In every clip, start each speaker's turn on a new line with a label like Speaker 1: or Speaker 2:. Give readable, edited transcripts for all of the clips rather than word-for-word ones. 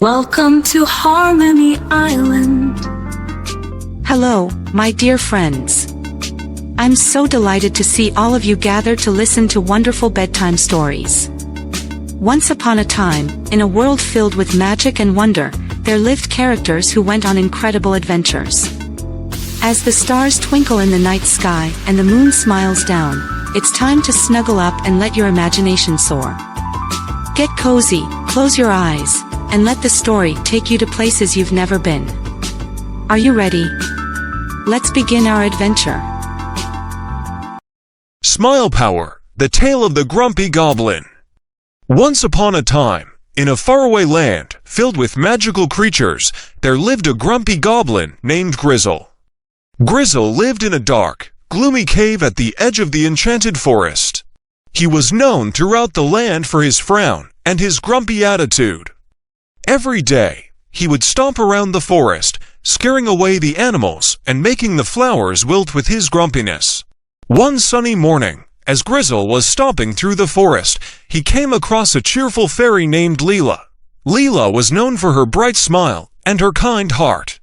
Speaker 1: Welcome to Harmony Island.
Speaker 2: Hello, my dear friends. I'm so delighted to see all of you gathered to listen to wonderful bedtime stories. Once upon a time, in a world filled with magic and wonder, there lived characters who went on incredible adventures. As the stars twinkle in the night sky and the moon smiles down, it's time to snuggle up and let your imagination soar. Get cozy, close your eyes, and let the story take you to places you've never been. Are you ready? Let's begin our adventure.
Speaker 3: Smile Power, the tale of the grumpy goblin. Once upon a time, in a faraway land filled with magical creatures, there lived a grumpy goblin named Grizzle. Grizzle lived in a dark, gloomy cave at the edge of the enchanted forest. He was known throughout the land for his frown and his grumpy attitude. Every day, he would stomp around the forest, scaring away the animals and making the flowers wilt with his grumpiness. One sunny morning, as Grizzle was stomping through the forest, he came across a cheerful fairy named Leela. Leela was known for her bright smile and her kind heart.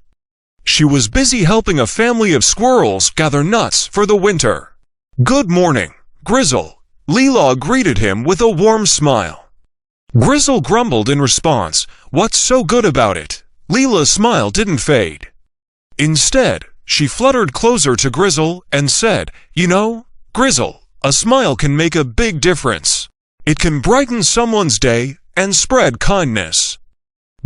Speaker 3: She was busy helping a family of squirrels gather nuts for the winter. "Good morning, Grizzle," Leela greeted him with a warm smile. Grizzle grumbled in response, "What's so good about it?" Leela's smile didn't fade. Instead, she fluttered closer to Grizzle and said, "You know, Grizzle, a smile can make a big difference. It can brighten someone's day and spread kindness."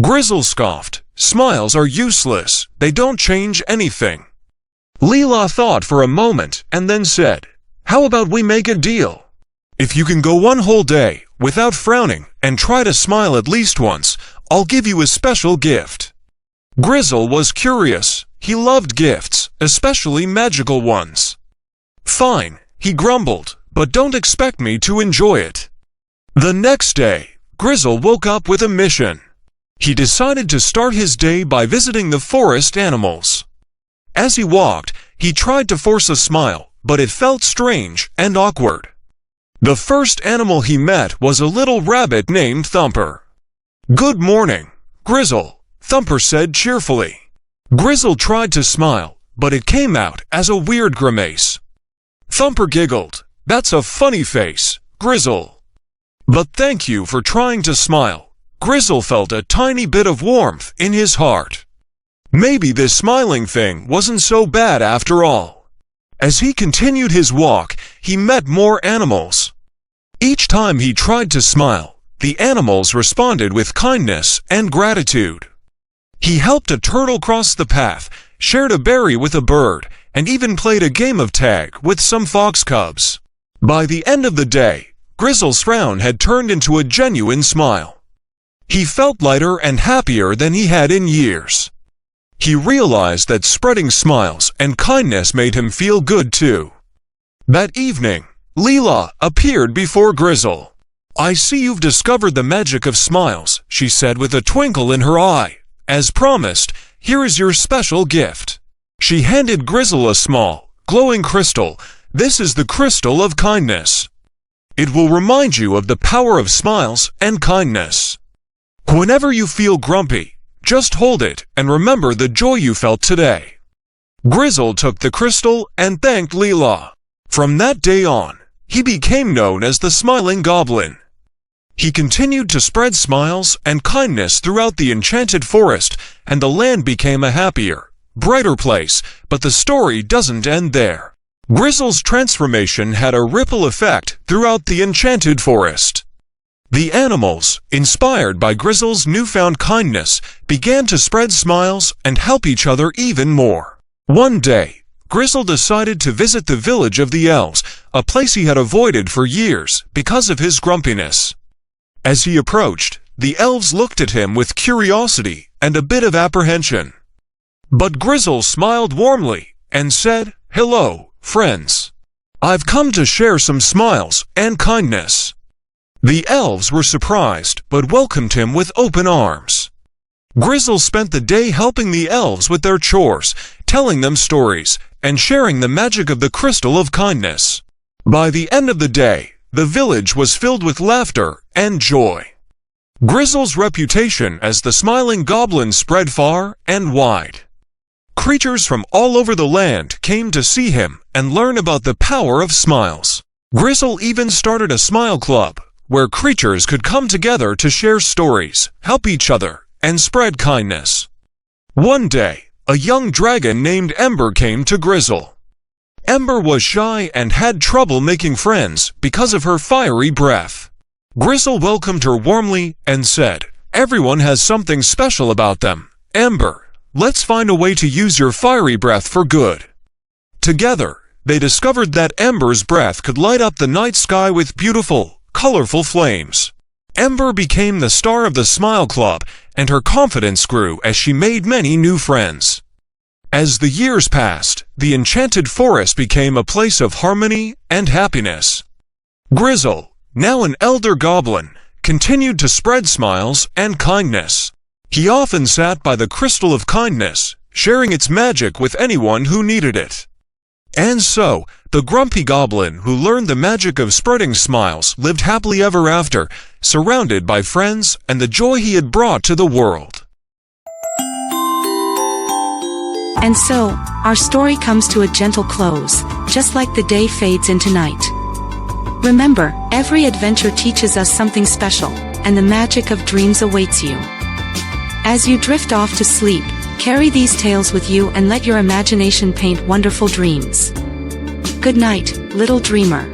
Speaker 3: Grizzle scoffed, "Smiles are useless, they don't change anything." Leela thought for a moment and then said, "How about we make a deal? If you can go one whole day without frowning and try to smile at least once, I'll give you a special gift." Grizzle was curious. He loved gifts, especially magical ones. "Fine," he grumbled, "but don't expect me to enjoy it." The next day, Grizzle woke up with a mission. He decided to start his day by visiting the forest animals. As he walked, he tried to force a smile, but it felt strange and awkward. The first animal he met was a little rabbit named Thumper. "Good morning, Grizzle," Thumper said cheerfully. Grizzle tried to smile, but it came out as a weird grimace. Thumper giggled, "That's a funny face, Grizzle." "But thank you for trying to smile." Grizzle felt a tiny bit of warmth in his heart. Maybe this smiling thing wasn't so bad after all. As he continued his walk, he met more animals. Each time he tried to smile, the animals responded with kindness and gratitude. He helped a turtle cross the path, shared a berry with a bird, and even played a game of tag with some fox cubs. By the end of the day, Grizzle's frown had turned into a genuine smile. He felt lighter and happier than he had in years. He realized that spreading smiles and kindness made him feel good too. That evening, Leela appeared before Grizzle. "I see you've discovered the magic of smiles," she said with a twinkle in her eye. "As promised, here is your special gift." She handed Grizzle a small, glowing crystal. "This is the crystal of kindness. It will remind you of the power of smiles and kindness. Whenever you feel grumpy, just hold it and remember the joy you felt today." Grizzle took the crystal and thanked Leela. From that day on, he became known as the Smiling Goblin. He continued to spread smiles and kindness throughout the enchanted forest, and the land became a happier, brighter place, but the story doesn't end there. Grizzle's transformation had a ripple effect throughout the enchanted forest. The animals, inspired by Grizzle's newfound kindness, began to spread smiles and help each other even more. One day, Grizzle decided to visit the village of the elves, a place he had avoided for years because of his grumpiness. As he approached, the elves looked at him with curiosity and a bit of apprehension. But Grizzle smiled warmly and said, "Hello, friends. I've come to share some smiles and kindness." The elves were surprised, but welcomed him with open arms. Grizzle spent the day helping the elves with their chores, telling them stories, and sharing the magic of the crystal of kindness. By the end of the day, the village was filled with laughter and joy. Grizzle's reputation as the smiling goblin spread far and wide. Creatures from all over the land came to see him and learn about the power of smiles. Grizzle even started a smile club, where creatures could come together to share stories, help each other, and spread kindness. One day, a young dragon named Ember came to Grizzle. Ember was shy and had trouble making friends because of her fiery breath. Grizzle welcomed her warmly and said, "Everyone has something special about them. Ember, let's find a way to use your fiery breath for good." Together, they discovered that Ember's breath could light up the night sky with beautiful, colorful flames. Ember became the star of the Smile Club, and her confidence grew as she made many new friends. As the years passed, the enchanted forest became a place of harmony and happiness. Grizzle, now an elder goblin, continued to spread smiles and kindness. He often sat by the crystal of kindness, sharing its magic with anyone who needed it. And so, the grumpy goblin who learned the magic of spreading smiles lived happily ever after, surrounded by friends and the joy he had brought to the world.
Speaker 2: And so, our story comes to a gentle close, just like the day fades into night. Remember, every adventure teaches us something special, and the magic of dreams awaits you. As you drift off to sleep, carry these tales with you and let your imagination paint wonderful dreams. Good night, little dreamer.